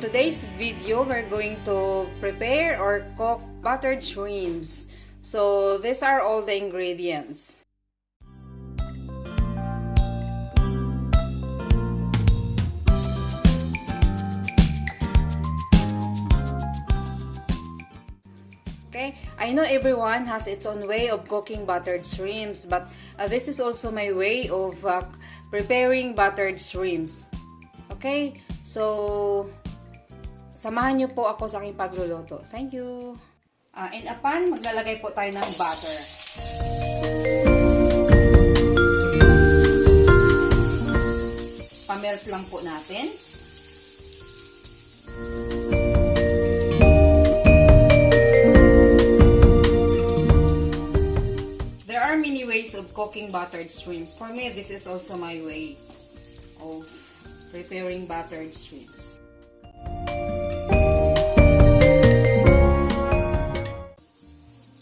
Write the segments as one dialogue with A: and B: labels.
A: today's video, we're going to prepare or cook buttered shrimps. So these are all the ingredients. Okay, I know everyone has its own way of cooking buttered shrimps, but this is also my way of preparing buttered shrimps. Okay, so samahan niyo po ako sa aking pagluluto. Thank you. In a pan, maglalagay po tayo ng butter. Pamelt lang po natin. There are many ways of cooking buttered shrimps. For me, this is also my way of preparing buttered shrimps.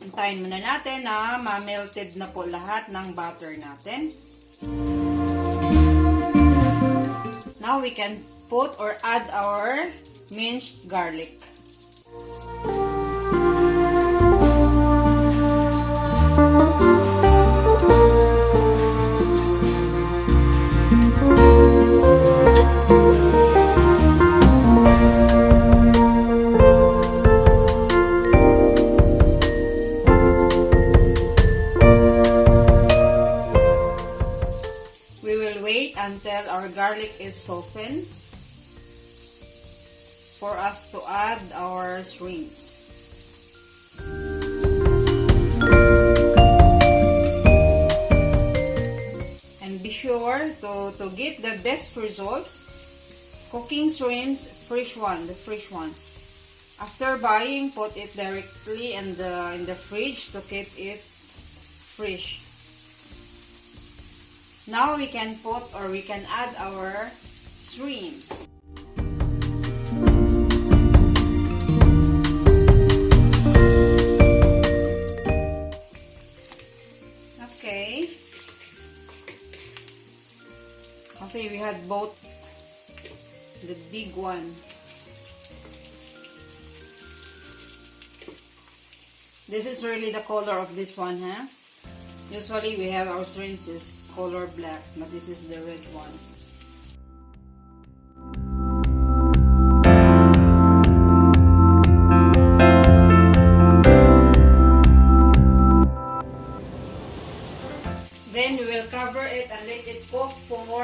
A: Hintayin muna natin na ma-melted na po lahat ng butter natin. Now we can put or add our minced garlic. Until our garlic is softened for us to add our shrimps. And be sure to get the best results, cooking shrimps, the fresh one. After buying, put it directly in the fridge to keep it fresh. Now we can put or we can add our shrimps. Okay. Kasi we had both the big one. This is really the color of this one, huh? Usually we have our shrimps is color black, but this is the red one. Then we will cover it and let it cook for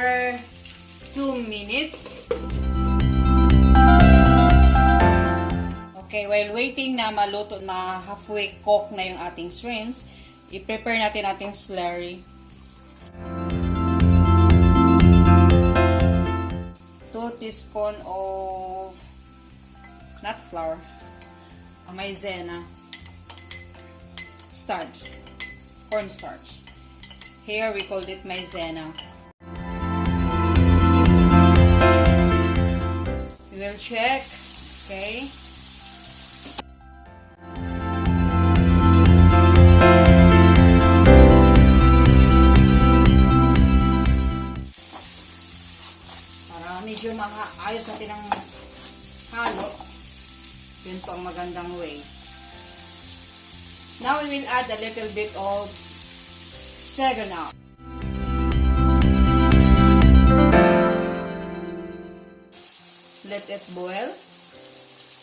A: 2 minutes. Okay, while waiting na maluto, na halfway cook na yung ating shrimps, i-prepare natin ating slurry. 2 teaspoons of nut flour, maizena, starch, corn starch. Here we called it maizena. We will check, okay. Medyo ayos natin ang halo. Yun po ang magandang way. Now we will add a little bit of 7-up. Let it boil.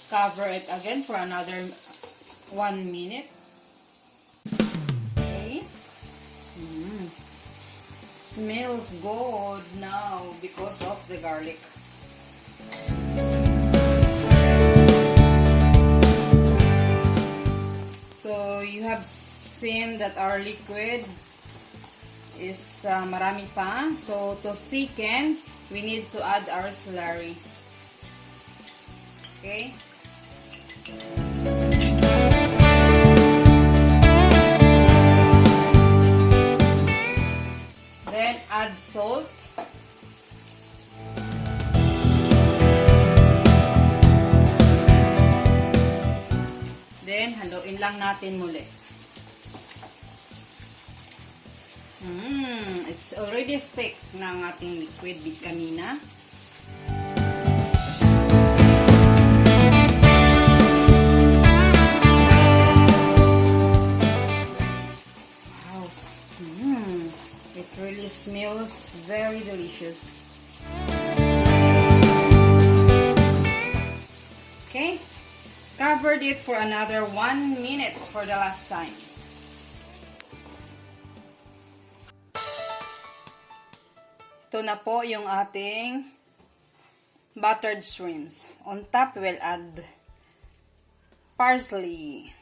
A: Cover it again for another 1 minute. Okay. Smells good now because of the garlic. So you have seen that our liquid is marami pa. So to thicken, we need to add our slurry. Okay. Then add salt. Then haluin lang natin muli. It's already thick ng ating liquid kanina. smells very delicious. Okay, covered it for another 1 minute for the last time. Ito na po yung ating buttered shrimps. On top, we'll add parsley.